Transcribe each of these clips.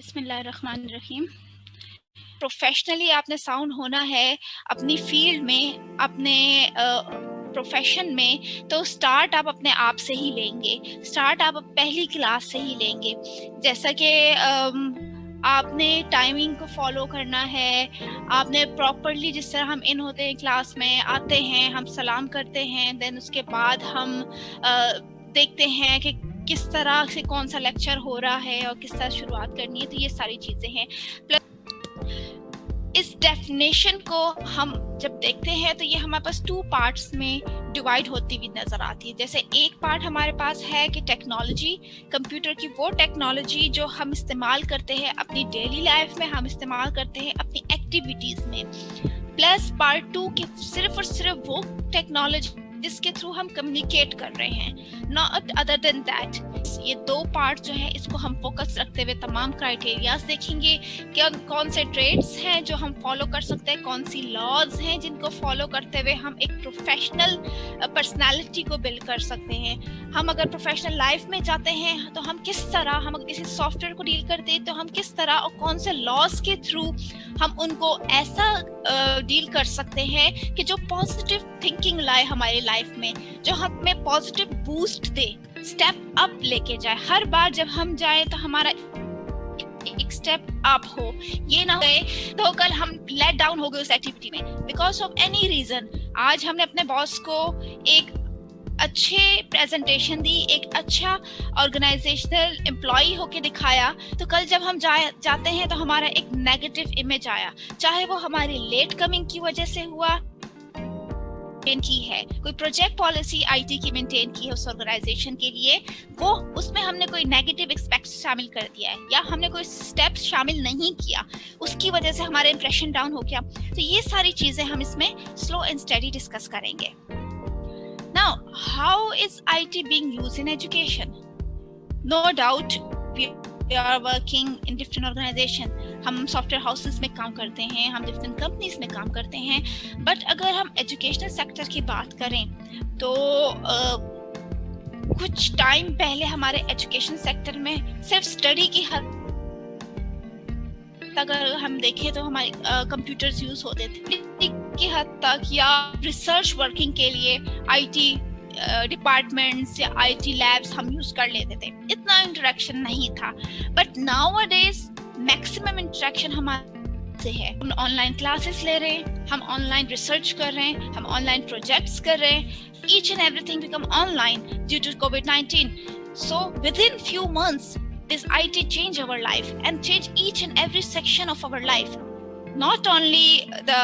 बिस्मिल्लाहिर्रहमानिर्रहीम। प्रोफेशनली आपने साउंड होना है अपनी फील्ड में, अपने प्रोफेशन में, तो स्टार्ट आप अपने आप से ही लेंगे। स्टार्ट आप पहली क्लास से ही लेंगे। जैसा कि आपने टाइमिंग को फॉलो करना है। आपने प्रॉपरली, जिस तरह हम इन होते हैं, क्लास में आते हैं, हम सलाम करते हैं, देन उसके बाद हम देखते हैं कि किस तरह से कौन सा लेक्चर हो रहा है और किस तरह शुरुआत करनी है। तो ये सारी चीज़ें हैं। प्लस इस डेफिनेशन को हम जब देखते हैं तो ये हमारे पास 2 पार्ट्स में डिवाइड होती हुई नजर आती है। जैसे एक पार्ट हमारे पास है कि टेक्नोलॉजी, कंप्यूटर की वो टेक्नोलॉजी जो हम इस्तेमाल करते हैं अपनी डेली लाइफ में, हम इस्तेमाल करते हैं अपनी एक्टिविटीज में। प्लस पार्ट 2 की सिर्फ और सिर्फ वो टेक्नोलॉजी जिसके थ्रू हम कम्युनिकेट कर रहे हैं, नॉट अदर देन दैट। ये 2 पार्ट जो है, इसको हम फोकस रखते हुए तमाम क्राइटेरियाज देखेंगे कि कौन से ट्रेड्स हैं जो हम फॉलो कर सकते हैं, कौन सी लॉज हैं जिनको फॉलो करते हुए हम एक प्रोफेशनल पर्सनालिटी को बिल्ड कर सकते हैं। हम अगर प्रोफेशनल लाइफ में जाते हैं तो हम किस तरह, हम अगर किसी सॉफ्टवेयर को डील करते हैं तो हम किस तरह और कौन से लॉज के थ्रू हम उनको ऐसा डील कर सकते हैं कि जो पॉजिटिव थिंकिंग लाए हमारी लाइफ में, जो हमें पॉजिटिव बूस्ट दे, स्टेप अप लेके जाए। हर बार जब हम जाए तो हमारा एक स्टेप अप हो, ये ना हो तो कल हम लेट डाउन हो गए उस एक्टिविटी में बिकॉज ऑफ एनी रीजन। आज हमने अपने बॉस को एक अच्छे प्रेजेंटेशन दी, एक अच्छा ऑर्गेनाइजेशनल एम्प्लॉय होके दिखाया, तो कल जब हम जाते हैं तो हमारा एक नेगेटिव इमेज आया, चाहे वो हमारी लेट कमिंग की वजह से हुआ की है, कोई प्रोजेक्ट पॉलिसी आईटी की मेंटेन की है उस ऑर्गेनाइजेशन के लिए, वो उसमें हमने कोई नेगेटिव एक्सपेक्ट शामिल कर दिया है या हमने कोई स्टेप्स शामिल नहीं किया, उसकी वजह से हमारा इंप्रेशन डाउन हो गया। तो ये सारी चीजें हम इसमें स्लो एंड स्टडी डिस्कस करेंगे। Now, how is IT being used in education? No doubt, we are working in different organizations. हम सॉफ्टवेयर हाउसेस में काम करते हैं, हम डिफरेंट कंपनीज में काम करते हैं, बट अगर हम एजुकेशनल सेक्टर की बात करें तो कुछ टाइम पहले हमारे एजुकेशन सेक्टर में सिर्फ स्टडी की हद अगर हम देखें तो हमारे कंप्यूटर्स यूज होते थे की हद तक, या रिसर्च वर्किंग के लिए आईटी डिपार्टमेंट्स या आईटी लैब्स हम यूज कर लेते थे, इतना इंटरेक्शन नहीं था। बट नाउअडेज मैक्सिमम इंटरेक्शन हमारे से है। हम ऑनलाइन क्लासेस ले रहे हैं, हम ऑनलाइन रिसर्च कर रहे हैं, हम ऑनलाइन प्रोजेक्ट्स कर रहे हैं। Each and everything become online due to कोविड-19। So within few months this IT change our life and change each and every section of our life, not only the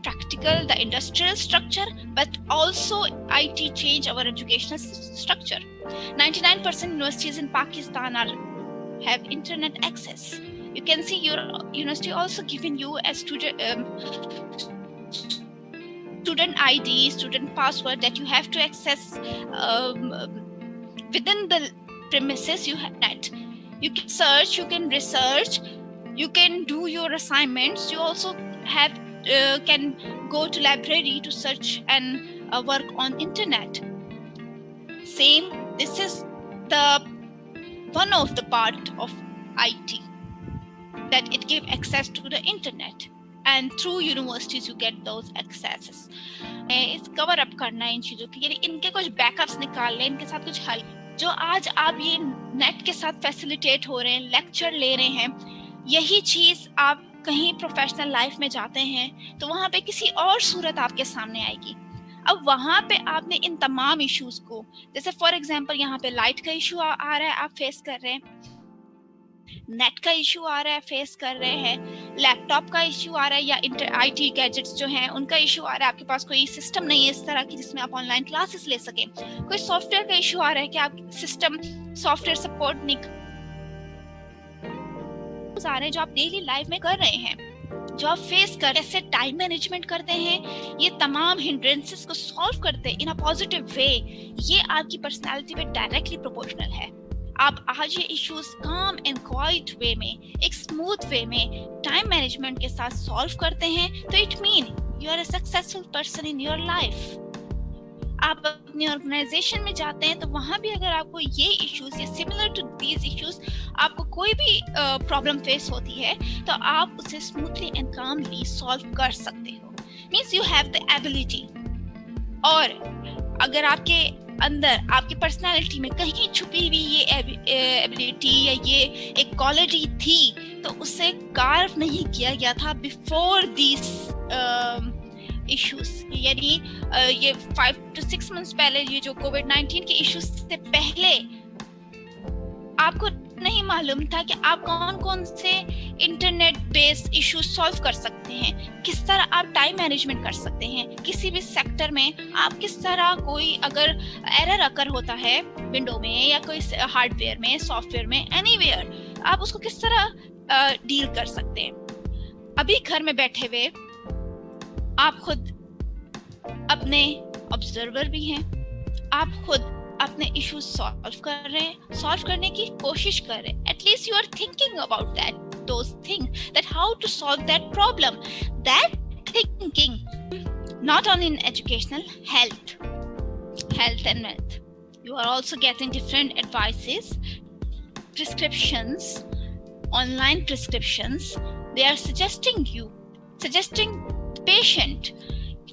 practical, the industrial structure, but also IT change our educational structure. 99% universities in Pakistan have internet access. You can see your university also giving you a student ID, student password that you have to access within the premises you have net. You can search, you can research, you can do your assignments. You also have can go to library to search and work on internet. Same, this is the one of the part of IT that it give access to the internet, and through universities you get those accesses. इस cover up करना है इन चीजों की, यानी इनके कुछ backups निकाल लें, इनके साथ कुछ हल जो आज आप ये नेट के साथ फैसिलिटेट हो रहे हैं, लेक्चर ले रहे हैं, यही चीज आप कहीं प्रोफेशनल लाइफ में जाते हैं तो वहां पे किसी और सूरत आपके सामने आएगी। अब वहां पे आपने इन तमाम इश्यूज को, जैसे फॉर एग्जांपल यहाँ पे लाइट का इशू आ रहा है, आप फेस कर रहे हैं, नेट का इशू आ रहा है, फेस कर रहे हैं, लैपटॉप का इशू आ रहा है, या आईटी गैजेट्स जो हैं उनका इशू आ रहा है, आपके पास कोई सिस्टम नहीं है इस तरह की जिसमें आप ऑनलाइन क्लासेस ले सकें, कोई सॉफ्टवेयर का इशू आ रहा है कि आप सिस्टम सॉफ्टवेयर सपोर्ट नहीं आ रहे हैं, जो आप डेली लाइफ में कर रहे हैं, जो आप फेस कर रहे हैं, कैसे टाइम मैनेजमेंट करते हैं, ये तमाम हिंड्रेंसेस को सॉल्व करते हैं इन अ पॉजिटिव वे, ये आपकी पर्सनालिटी में डायरेक्टली प्रोपोर्शनल है। आप आज ये इश्यूज काम एंड क्वाइट वे में, एक स्मूथ वे में, टाइम मैनेजमेंट के साथ सॉल्व करते हैं, तो it mean you are a successful person in your life. आप अपनी ऑर्गेनाइजेशन में जाते हैं तो वहां भी अगर आपको ये इश्यूज या सिमिलर टू दीज इश्यूज आपको कोई भी प्रॉब्लम फेस होती है तो आप उसे स्मूथली एंड कामली सॉल्व कर सकते हो, means you have the ability. और अगर आपके अंदर आपकी पर्सनालिटी में कहीं छुपी हुई ये एबिलिटी या ये एक क्वालिटी थी तो उसे कार्व नहीं किया गया था बिफोर दिस इश्यूज, यानी ये 5 to 6 months पहले ये जो कोविड-19 के इश्यूज से पहले आपको नहीं मालूम था कि आप कौन कौन से इंटरनेट बेस्ड इश्यूज सॉल्व कर सकते हैं, किस तरह आप टाइम मैनेजमेंट कर सकते हैं किसी भी सेक्टर में, आप किस तरह कोई अगर एरर अकर होता है विंडो में या कोई हार्डवेयर में सॉफ्टवेयर में एनीवेयर, आप उसको किस तरह डील कर सकते हैं। अभी घर में बैठे हुए आप खुद अपने ऑब्जर्वर भी हैं, आप खुद अपने इश्यूज सॉल्व कर रहे हैं, सॉल्व करने की कोशिश कर रहे हैं, at least you are thinking about that those things that how to solve that problem, that thinking not only in educational health and wealth, you are also getting different advices, prescriptions, online prescriptions, they are suggesting patient,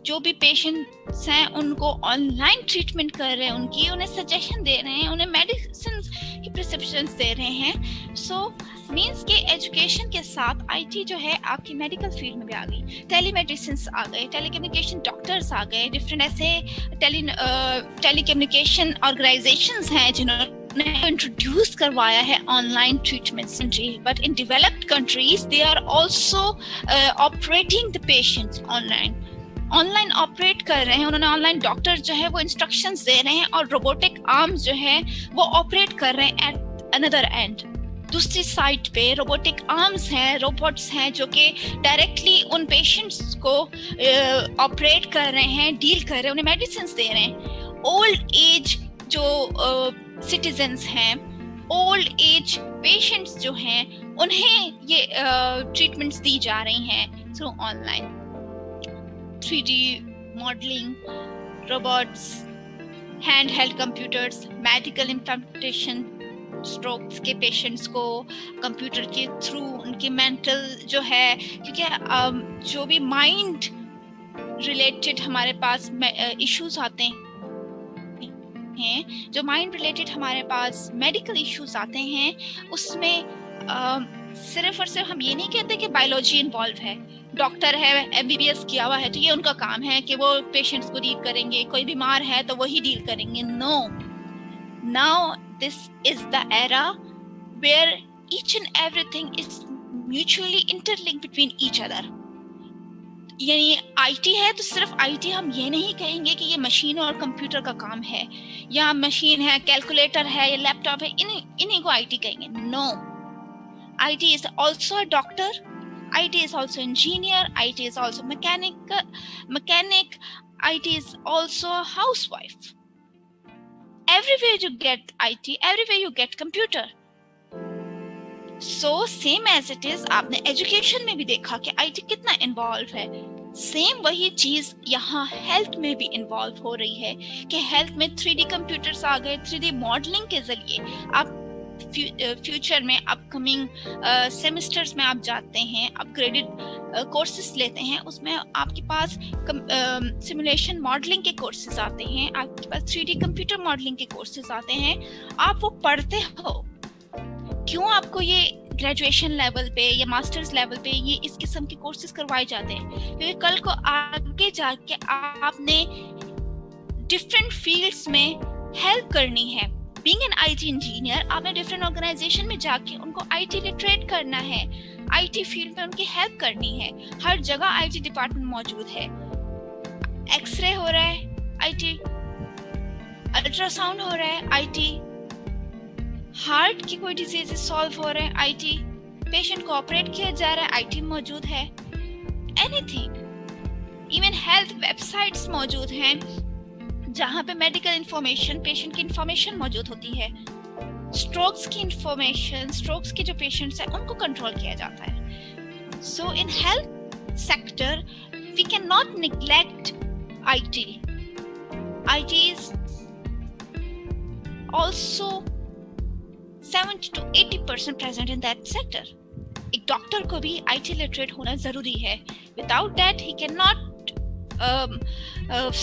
जो भी patients हैं उनको online treatment कर रहे हैं, उनकी उन्हें suggestion दे रहे हैं, उन्हें मेडिसिन की प्रिस्क्रिप्शंस दे रहे हैं। सो मींस के एजुकेशन के साथ आईटी जो है आपकी मेडिकल फील्ड में भी आ गई, टेलीमेडिसिन आ गए, टेलीकम्युनिकेशन डॉक्टर्स आ गए, डिफरेंट ऐसे टेलीकम्युनिकेशन ऑर्गेनाइजेशंस हैं जिन्होंने इंट्रोड्यूस करवाया है online treatments. But in developed countries they are also operating the patients online operate कर रहे हैं, उन्होंने ऑनलाइन डॉक्टर जो है वो इंस्ट्रक्शंस दे रहे हैं और रोबोटिक आर्म्स जो है वो ऑपरेट कर रहे हैं एट अनदर एंड। दूसरी साइड पे रोबोटिक आर्म्स हैं, रोबोट्स हैं जो कि डायरेक्टली उन पेशेंट्स को ऑपरेट कर रहे हैं, डील कर रहे हैं, उन्हें मेडिसिन दे रहे हैं। ओल्ड एज जो सिटीजन्स हैं, ओल्ड एज पेशेंट्स जो हैं उन्हें ये ट्रीटमेंट्स दी जा रही हैं through online 3D modeling, robots, handheld computers, medical implantation, strokes के पेशेंट्स को कंप्यूटर के थ्रू उनके मेंटल जो है, क्योंकि जो भी माइंड रिलेटेड हमारे पास इश्यूज आते हैं, जो माइंड रिलेटेड हमारे पास मेडिकल इश्यूज आते हैं, उसमें सिर्फ और सिर्फ हम ये नहीं कहते कि बायोलॉजी इन्वॉल्व है, डॉक्टर है एमबीबीएस किया हुआ है तो ये उनका काम है कि वो पेशेंट्स को डील करेंगे, कोई बीमार है तो वही डील करेंगे। No, now this is the era where each and everything is mutually interlinked between each other. यानी आईटी है तो सिर्फ आईटी हम ये नहीं कहेंगे कि ये मशीन और कंप्यूटर का काम है, या मशीन है, कैलकुलेटर है या लैपटॉप है, इन्हीं को आईटी कहेंगे। No, IT is also a doctor, IT is also engineer, IT is also mechanic, IT is also a housewife. Everywhere you get IT, everywhere you get computer. So same as it is, आपने education में भी देखा कि IT कितना involve है, same वही चीज यहाँ हेल्थ में भी इन्वॉल्व हो रही है कि हेल्थ में 3D कंप्यूटर्स आ गए, 3D मॉडलिंग के जरिए आप फ्यूचर में अपकमिंग सेमेस्टर्स में आप जाते हैं, अपग्रेडेड कोर्सेज लेते हैं, उसमें आपके पास सिमुलेशन मॉडलिंग के कोर्सेज आते हैं, आपके पास 3D कंप्यूटर मॉडलिंग के कोर्सेज आते हैं, आप वो पढ़ते हो। क्यों आपको ये ग्रेजुएशन लेवल पे या मास्टर्स लेवल पे ये इस किस्म के कोर्सेज करवाए जाते हैं? क्योंकि कल को आगे जाके आपने डिफरेंट फील्ड्स में हेल्प करनी है। बीइंग एन आईटी इंजीनियर, आपने डिफरेंट ऑर्गेनाइजेशन में जाके उनको आईटी लिटरेट करना है, आईटी फील्ड में उनकी हेल्प करनी है। हर जगह आईटी डिपार्टमेंट मौजूद है, एक्सरे हो रहा है आईटी, अल्ट्रासाउंड हो रहा है आईटी, हार्ट की कोई डिजीज सॉल्व हो रहे हैं आईटी, पेशेंट को ऑपरेट किया जा रहा है आईटी मौजूद है। एनीथिंग, इवन हेल्थ वेबसाइट्स मौजूद हैं जहां पे मेडिकल इंफॉर्मेशन, पेशेंट की इंफॉर्मेशन मौजूद होती है। स्ट्रोक्स की इंफॉर्मेशन, स्ट्रोक्स के जो पेशेंट्स हैं उनको कंट्रोल किया जाता है। So in health sector we can not neglect it. IT is also 70 to 80% present in that sector. एक डॉक्टर को भी IT लिटरेट होना जरूरी है. Without that he cannot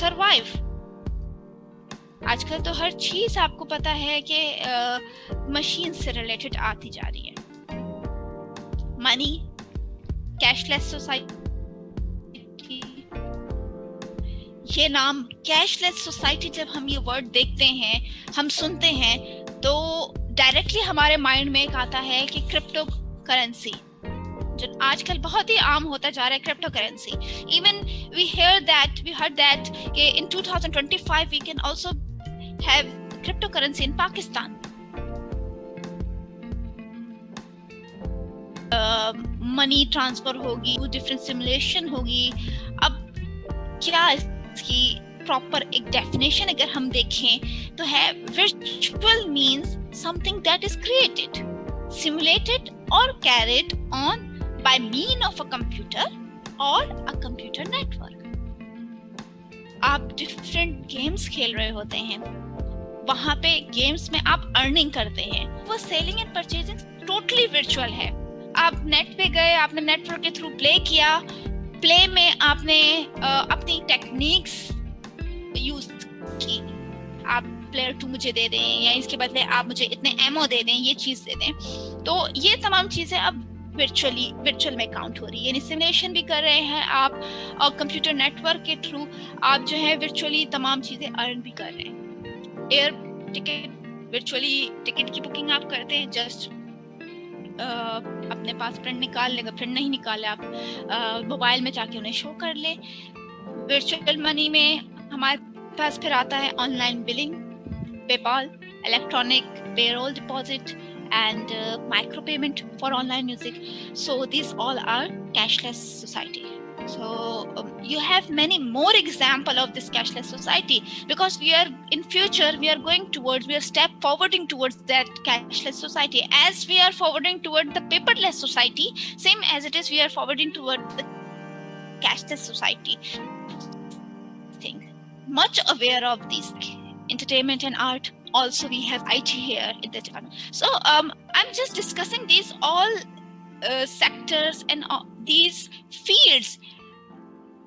survive. आजकल तो हर चीज आपको पता है कि मशीन से रिलेटेड आती जा रही है. मनी, कैशलेस सोसाइटी, ये नाम कैशलेस सोसाइटी जब हम ये वर्ड देखते हैं, हम सुनते हैं, तो डायरेक्टली हमारे माइंड में एक आता है कि क्रिप्टो करेंसी, जो आजकल बहुत ही आम होता जा रहा है. Crypto currency, even we heard that कि in 2025 we can also have crypto currency in Pakistan. Money transfer होगी, डिफरेंट सिमुलेशन होगी. अब क्या इसकी प्रॉपर एक डेफिनेशन अगर हम देखें तो है virtual means something that is created, simulated or carried on by means of a computer or a computer network. आप डिफरेंट गेम्स खेल रहे होते हैं, वहां पे गेम्स में आप अर्निंग करते हैं, वो selling and purchasing totally virtual है. आप नेट पे गए, आपने नेटवर्क के थ्रू प्ले किया, प्ले में आपने अपनी टेक्निक्स यूज की. आप प्लेयर 2 मुझे दे दें, या इसके बदले आप मुझे इतने एमओ दे दें, ये चीज दे दें. तो ये तमाम चीजें अब वर्चुअल में काउंट हो रही है. यानी सिमुलेशन भी कर रहे हैं आप, और कंप्यूटर नेटवर्क के थ्रू आप जो है वर्चुअली तमाम चीजें अर्न भी कर रहे हैं. एयर टिकट, वर्चुअली टिकट की बुकिंग आप करते हैं. जस्ट अपने पास प्रिंट निकाल लेगा, प्रिंट नहीं निकाले आप मोबाइल में जाके उन्हें शो कर ले. वर्चुअल मनी में हमारे पास फिर आता है online billing, PayPal, electronic payroll deposit and micropayment for online music. So these all are cashless society. So you have many more example of this cashless society, because we are in future we are step forwarding towards that cashless society, as we are forwarding toward the paperless society, same as it is we are forwarding toward the cashless society. Think much aware of these entertainment and art. Also we have IT here in the department. So I'm just discussing these all sectors and these fields,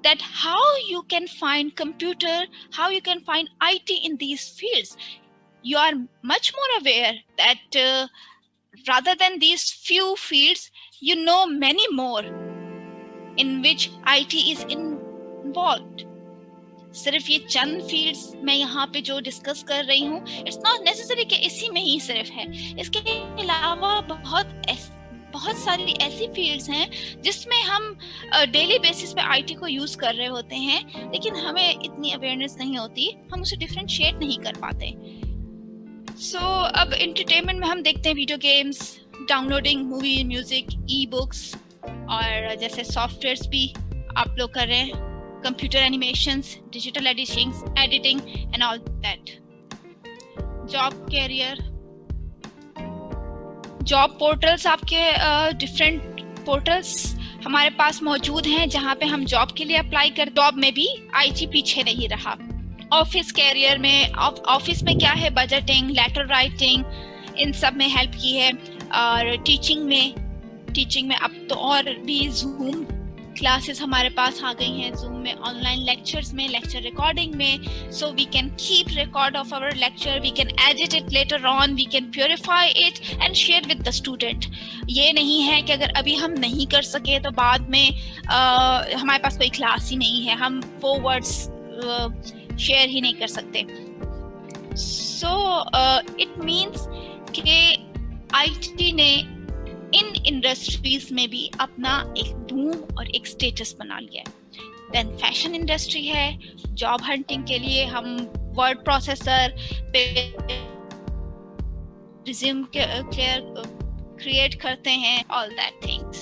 that how you can find computer, how you can find IT in these fields. You are much more aware that rather than these few fields, you know many more in which IT is involved. सिर्फ ये चंद fields मैं यहाँ पे जो discuss कर रही हूँ, it's not necessary कि इसी में ही सिर्फ है. इसके अलावा बहुत सारी ऐसी फील्ड्स हैं जिसमें हम डेली बेसिस पे आईटी को यूज कर रहे होते हैं, लेकिन हमें इतनी अवेयरनेस नहीं होती, हम उसे डिफरेंशिएट नहीं कर पाते. सो अब एंटरटेनमेंट में हम देखते हैं video games, downloading movie, music, e books, और जैसे सॉफ्टवेयर्स भी आप लोग कर रहे हैं, computer animations, digital editing and all that. Job career, job portals, आपके different portals हमारे पास मौजूद हैं जहाँ पे हम जॉब के लिए अप्लाई कर. जॉब में भी आईटी पीछे नहीं रहा. ऑफिस कैरियर में, ऑफिस में क्या है, बजटिंग, लेटर राइटिंग, इन सब में हेल्प की है. और टीचिंग में अब तो और भी जूम क्लासेस हमारे पास आ गई हैं. जूम में, ऑनलाइन लेक्चर्स में, लेक्चर रिकॉर्डिंग में. So we can keep record of our lecture, we can edit it later on, we can purify it and share with the student. ये नहीं है कि अगर अभी हम नहीं कर सके तो बाद में हमारे पास कोई क्लास ही नहीं है, हम वो वर्ड्स शेयर ही नहीं कर सकते. सो इट मीन्स कि आईटी ने इन इंडस्ट्रीज में भी अपना एक बूम और एक स्टेटस बना लिया है. देन फैशन इंडस्ट्री है, जॉब हंटिंग के लिए हम वर्ड प्रोसेसर पे रिज्यूम क्रिएट करते हैं, all that things.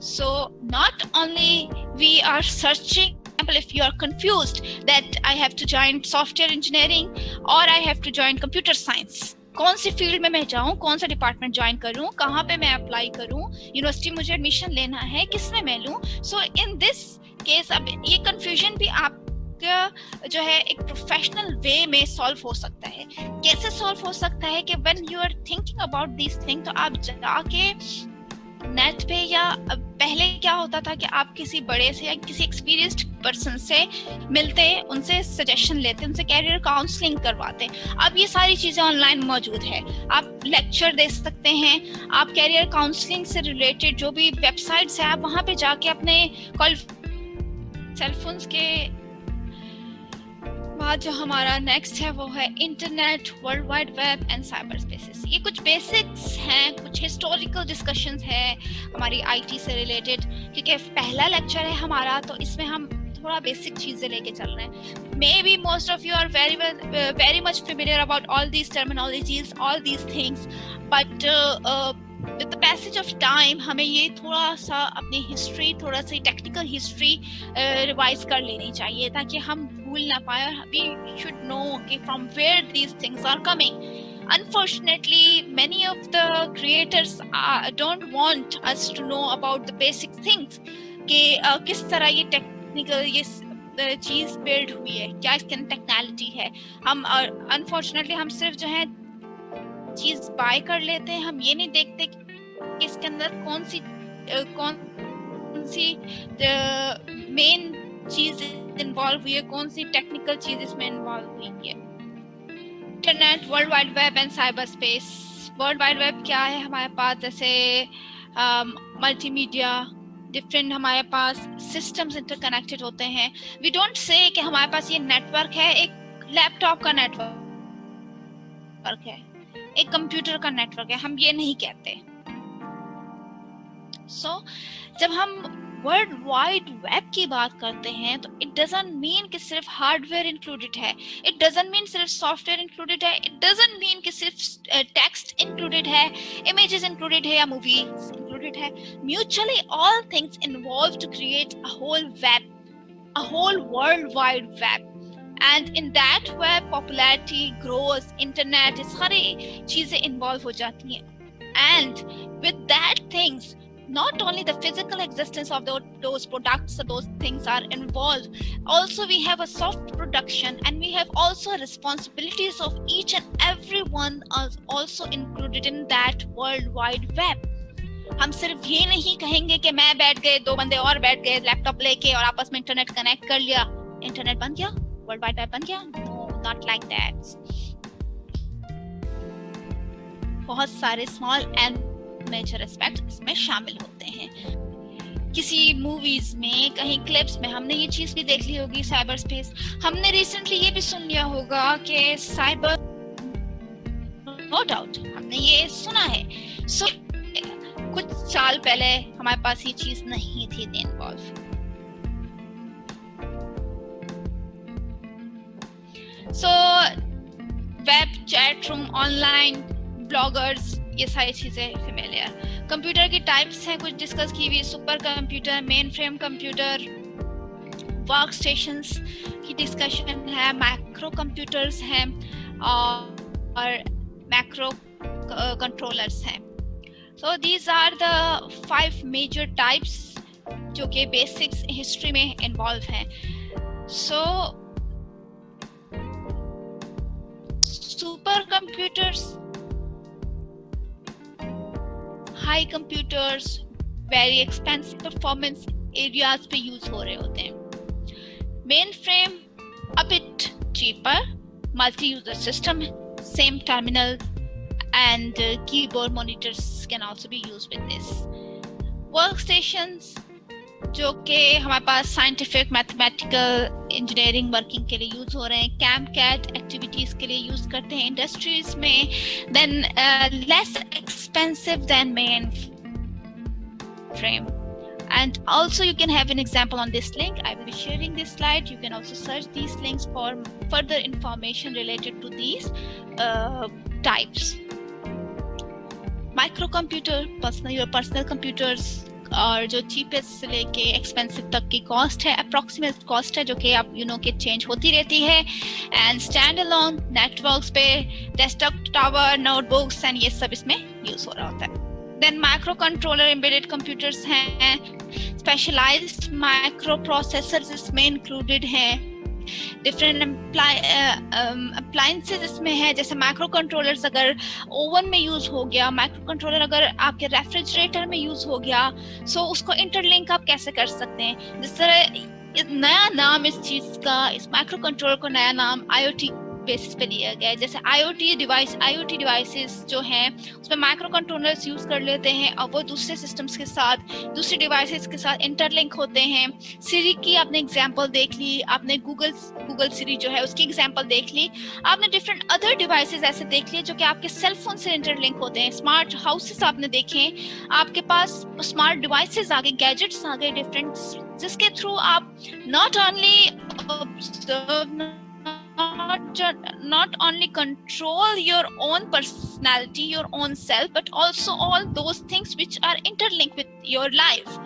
So not only we are searching, if you are confused that I have to join software engineering or I have to join computer science, कौन सी field में मैं जाऊं, कौन सा department join करूं, कहाँ पे मैं अप्लाई करूं, यूनिवर्सिटी मुझे एडमिशन लेना है, किस में मैं लूं. सो इन दिस केस अब ये कंफ्यूजन भी आप जो है एक प्रोफेशनल वे में सॉल्व हो सकता है। कैसे सॉल्व हो सकता है कि when you are thinking about this thing, तो आप जाके नेट पे, या पहले क्या होता था कि आप किसी बड़े से या किसी एक्सपीरियंस्ड पर्सन से मिलते, उनसे सजेशन लेते, उनसे कैरियर काउंसलिंग करवाते। अब ये सारी चीजें ऑनलाइन मौजूद है। आप लेक्चर दे सकते हैं, आप कैरियर काउंसलिंग से रिलेटेड जो भी वेबसाइट्स है, आप वहां पे जाके अपने सेलफोन्स के बाद जो हमारा नेक्स्ट है वो है internet, world wide web and cyber spaces. ये कुछ बेसिक्स हैं, कुछ हिस्टोरिकल डिस्कशंस है हमारी आईटी से रिलेटेड, क्योंकि पहला लेक्चर है हमारा, तो इसमें हम थोड़ा बेसिक चीजें लेके चल रहे हैं। Maybe most of you are very much familiar about all these terminologies, all these things, but with the passage of time हमें ये थोड़ा सा अपनी हिस्ट्री, थोड़ा सी टेक्निकल हिस्ट्री रिवाइज कर लेनी चाहिए, ताकि हम भूल ना पाए, और वी शुड नो कि from where these things are coming. Unfortunately, many of the creators don't want us to know about the basic things, कि किस तरह ये टेक्निकल ये चीज बिल्ड हुई है, क्या इसके अंदर टेक्नोलॉजी है। हम अनफॉर्चुनेटली हम सिर्फ जो है चीज बाय कर लेते हैं, हम ये नहीं देखते कि इसके अंदर कौन सी मेन चीज इन्वॉल्व हुई है, कौन सी टेक्निकल चीज इसमें इन्वॉल्व हुई है। Internet, world wide web and cyber space. World wide web क्या है? हमारे पास जैसे मल्टीमीडिया, डिफरेंट हमारे पास सिस्टम्स इंटरकनेक्टेड होते हैं। वी डोंट से कि हमारे पास ये नेटवर्क है, एक लैपटॉप का नेटवर्क है, एक कंप्यूटर का नेटवर्क है, हम ये नहीं कहते। जब हम वर्ल्ड वाइड वेब की बात करते हैं तो इट डजंट मीन कि सिर्फ हार्डवेयर इंक्लूडेड है, इट डजंट मीन सिर्फ सॉफ्टवेयर इंक्लूडेड है, इट डजंट मीन कि सिर्फ टेक्स्ट इंक्लूडेड है, इमेजेस इंक्लूडेड है या मूवीज इंक्लूडेड है। Mutually all things involve to create a whole web, a whole world wide web, and in that web popularity grows, internet, इस सारी चीजें इन्वॉल्व हो जाती हैं। and with that things, not only the physical existence of those products, those things are involved, also we have a soft production, and we have also responsibilities of each and every one are also included in that world wide web। हम सिर्फ ये नहीं कहेंगे कि मैं बैठ गए, दो बंदे और बैठ गए लैपटॉप लेके और आपस में इंटरनेट कनेक्ट कर लिया, इंटरनेट बन गया, वर्ल्ड वाइड वेब बन गया। No, not like that. बहुत सारे स्मॉल एंड मेजर एस्पेक्ट इसमें शामिल होते हैं। किसी मूवीज में, कहीं क्लिप्स में हमने ये चीज भी देख ली होगी, साइबर स्पेस। हमने रिसेंटली ये भी सुन लिया होगा कि साइबर, नो डाउट हमने ये सुना है। कुछ साल पहले हमारे पास ये चीज नहीं थी involve. Web, chat room, online, bloggers, ये सारी चीजें फेमिलियर। कंप्यूटर की टाइप्स हैं कुछ डिस्कस की हुई, super computer, main frame computer, work stations की डिस्कशन है, मैक्रो कंप्यूटर्स हैं और मैक्रो कंट्रोलर्स हैं। So these are the 5 major types जो कि बेसिक्स हिस्ट्री में इन्वॉल्व हैं। So super computers, high computers, very expensive performance areas पे यूज हो रहे होते हैं। Main frame a bit cheaper, multi user system, same terminal and keyboard monitors can also be used with this। Workstations जो कि हमारे पास scientific, mathematical, engineering working के लिए यूज हो रहे हैं, कैट एक्टिविटीज के लिए यूज करते हैं इंडस्ट्रीज में। Than less expensive than main frame. And also you can have an example on this link. I will be sharing this slide. You can also search these links for further information related to these types। Microcomputer, your personal computers, और जो cheapest से लेके expensive तक की cost है, approximate cost है, जो कि आप के चेंज होती रहती है। एंड स्टैंड अलोन नेटवर्क्स पे डेस्कटॉप, टावर, नोटबुक्स एंड ये सब इसमें यूज हो रहा होता है। Then micro controller, embedded computers हैं, स्पेशलाइज्ड माइक्रो प्रोसेसर्स इसमें इंक्लूडेड हैं, डिफरेंट अप्लायंसेस इसमें है, जैसे माइक्रो कंट्रोलर्स अगर ओवन में यूज हो गया, माइक्रो कंट्रोलर अगर आपके रेफ्रिजरेटर में यूज हो गया, सो उसको इंटरलिंक आप कैसे कर सकते हैं। जिस तरह नया नाम इस चीज का, इस माइक्रो कंट्रोलर को नया नाम IoT बेसिस पे लिया गया है। जैसे IoT डिवाइसेस जो हैं उसमें माइक्रो कंट्रोलर्स यूज कर लेते हैं और वो दूसरे सिस्टम्स के साथ, दूसरे डिवाइसेस के साथ इंटरलिंक होते हैं। सिरी की आपने एग्जांपल देख ली, आपने गूगल सिरी जो है उसकी एग्जांपल देख ली, आपने डिफरेंट अदर डिवाइसेस ऐसे देख लिए जो कि आपके सेल फोन से इंटरलिंक होते हैं। स्मार्ट हाउसेस आपने देखे, आपके पास स्मार्ट डिवाइसेस आ गए, गैजेट्स आ गए डिफरेंट, जिसके थ्रू आप not only control your own personality, your own self, but also all those things which are interlinked with your life.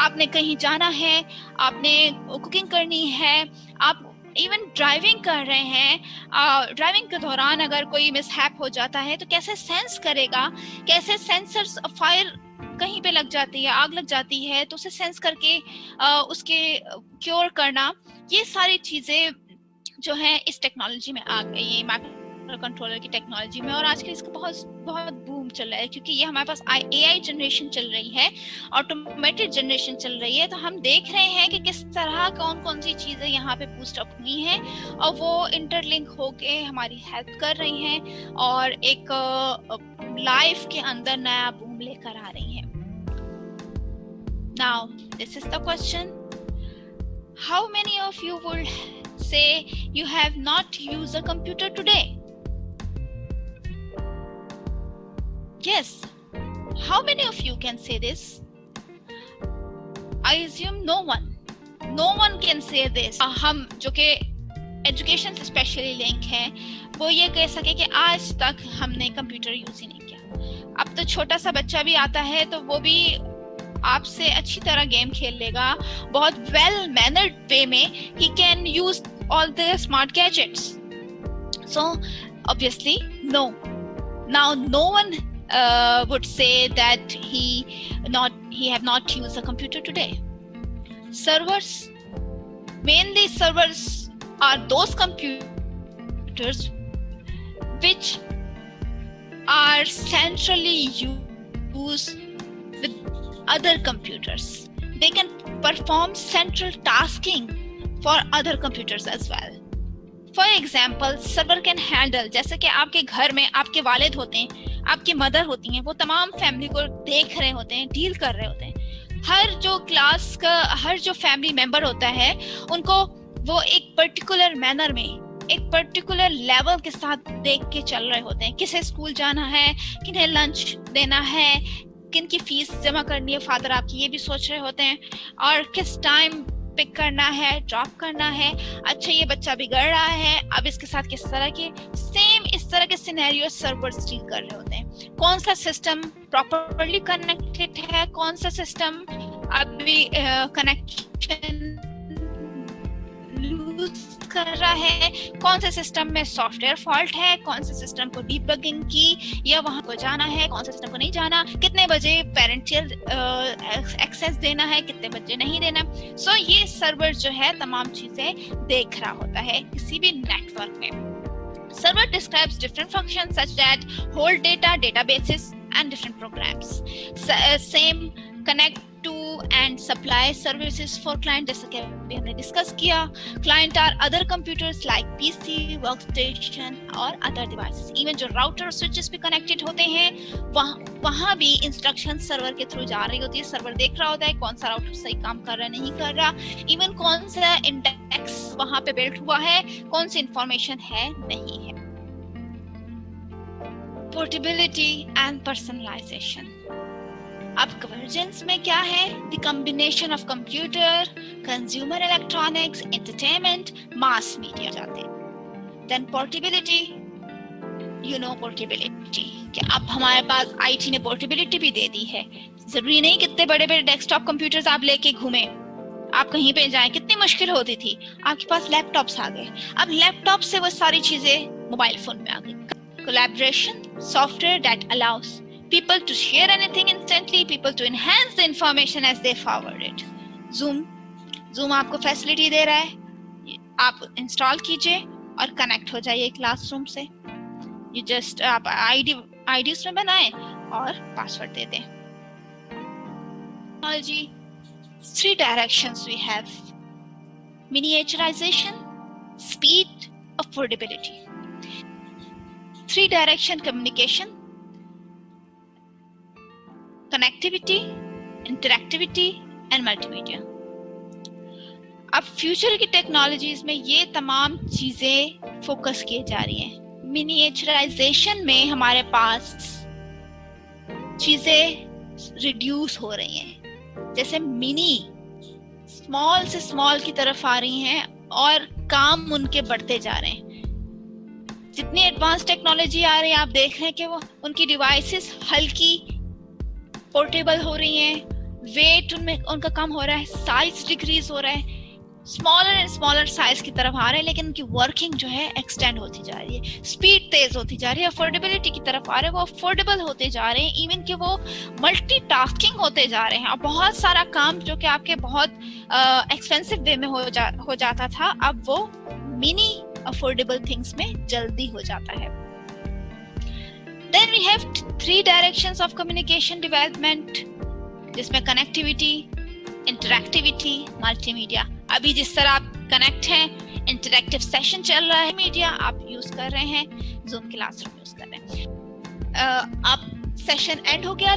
आपने कहीं जाना है, आपने कुकिंग करनी है, आप इवन ड्राइविंग कर रहे हैं, ड्राइविंग के दौरान अगर कोई मिसहैप हो जाता है तो कैसे सेंस करेगा, कैसे सेंसर्स, फायर कहीं पे लग जाती है, आग लग जाती है तो उसे सेंस करके उसके क्योर करना, ये सारी चीजें जो है इस टेक्नोलॉजी में आ गई है, माइक्रो कंट्रोलर की टेक्नोलॉजी में। और आजकल इसका बहुत बूम चल रहा है, क्योंकि ये हमारे पास AI जनरेशन चल रही है, ऑटोमेटेड जनरेशन चल रही है, तो हम देख रहे हैं कि किस तरह कौन सी चीजें यहाँ पे बूस्ट अप हुई हैं और वो इंटरलिंक होके हमारी हेल्प कर रही हैं और एक लाइफ के अंदर नया बूम लेकर आ रही हैं। Now this is the question, how many of you would say you have not used a computer today? Yes, how many of you can say this? I assume no one can say this. हम जो कि education से specially link हैं वो ये कह सके कि आज तक हमने कंप्यूटर यूज ही नहीं किया। अब तो छोटा सा बच्चा भी आता है तो वो भी आपसे अच्छी तरह गेम खेल लेगा, बहुत वेल मैनर्ड वे में he can use all the smart gadgets. So obviously no. Now no one would say that he have not used a computer today. Mainly servers are those computers which are centrally used with other computers. They can perform central tasking for other computers as well. For example, server can handle, जैसे कि आपके घर में आपके वालिद होते हैं, आपकी मदर होती हैं, वो तमाम फैमिली को देख रहे होते हैं, डील कर रहे होते हैं। हर जो फैमिली मेंबर होता है उनको वो एक पर्टिकुलर मैनर में, एक पर्टिकुलर लेवल के साथ देख के चल रहे होते हैं। किसे स्कूल जाना है, किन्हें लंच देना है, किन की फीस जमा करनी है फादर आपकी, ये भी सोच रहे होते हैं, और किस टाइम पिक करना है, ड्रॉप करना है, अच्छा ये बच्चा बिगड़ रहा है, अब इसके साथ किस तरह के इस तरह के सिनेरियो सर्वर्स डील कर रहे होते हैं। कौन सा सिस्टम प्रॉपर्ली कनेक्टेड है, कौन सा सिस्टम अभी कनेक्शन लूज कर रहा है, कौन से सिस्टम में सॉफ्टवेयर फॉल्ट है, कौन से सिस्टम को डीबगिंग की या वहां को जाना है, कौन से सिस्टम को नहीं जाना, कितने बजे पेरेंटियल एक्सेस देना है, कितने बजे नहीं देना। सो ये सर्वर जो है तमाम चीजें देख रहा होता है किसी भी नेटवर्क में। Server describes different functions such that hold data, databases, and different programs. Same connect to and supply services for client, जैसा कि अभी हमने डिस्कस किया। Client are other computers like PC, workstation और other devices. Even जो router और switches भी connected होते हैं वहाँ भी इंस्ट्रक्शन सर्वर के थ्रू जा रही होती है। सर्वर देख रहा होता है कौन सा राउटर सही काम कर रहा है, नहीं कर रहा, इवन कौन सा इंडेक्स वहाँ पे बिल्ड हुआ है, कौन सी इंफॉर्मेशन है, नहीं है। Portability and personalization. अब कन्वर्जेंस में क्या है? The combination of computer, consumer electronics, entertainment, mass media जाते हैं। Then portability, you know portability कि अब हमारे पास आईटी ने पोर्टेबिलिटी भी दे दी है। जरूरी नहीं कितने बड़े बड़े डेस्कटॉप कंप्यूटर्स आप लेके घूमे, आप कहीं पे जाएं, कितनी मुश्किल होती थी, आपके पास लैपटॉप्स आ गए। अब लैपटॉप से वो सारी चीजें मोबाइल फोन में आ गई। Collaboration, software that allows people to share anything instantly, people to enhance the information as they forward it. Zoom आपको फैसिलिटी दे रहा है, आप इंस्टॉल कीजिए और कनेक्ट हो जाइए क्लासरूम से। ये जस्ट आप आईडी उसमें बनाएं और पासवर्ड दे दें। Technology, 3 directions we have: miniaturization, speed, affordability. 3 direction communication, connectivity, interactivity and multimedia. अब फ्यूचर की टेक्नोलॉजीज में ये तमाम चीजें फोकस की जा रही हैं। मिनिएचराइजेशन में हमारे पास चीजें रिड्यूस हो रही हैं, जैसे मिनी स्मॉल से स्मॉल की तरफ आ रही हैं और काम उनके बढ़ते जा रहे हैं। जितनी एडवांस टेक्नोलॉजी आ रही है, आप देख रहे हैं कि वो उनकी डिवाइसेस हल्की पोर्टेबल हो रही हैं, वेट उनमें उनका कम हो रहा है, साइज डिक्रीज हो रहा है, स्मॉलर एंड स्मॉलर साइज की तरफ आ रहे हैं, लेकिन उनकी वर्किंग जो है एक्सटेंड होती जा रही है, स्पीड तेज होती जा रही है, अफोर्डेबिलिटी की तरफ आ रहे हैं, वो अफोर्डेबल होते जा रहे हैं, इवन कि वो मल्टीटास्किंग होते जा रहे हैं। और बहुत सारा काम जो कि आपके बहुत एक्सपेंसिव वे में हो जाता था, अब वो मिनी अफोर्डेबल थिंग्स में जल्दी हो जाता है। Then we have 3 directions of communication development, जिसमें कनेक्टिविटी, इंटरैक्टिविटी, मल्टीमीडिया। अभी जिस तरह आप कनेक्ट हैं, इंटरैक्टिव सेशन चल रहा है, मीडिया आप यूज कर रहे हैं, जूम क्लासरूम यूज कर रहे हैं। आप सेशन एंड हो गया।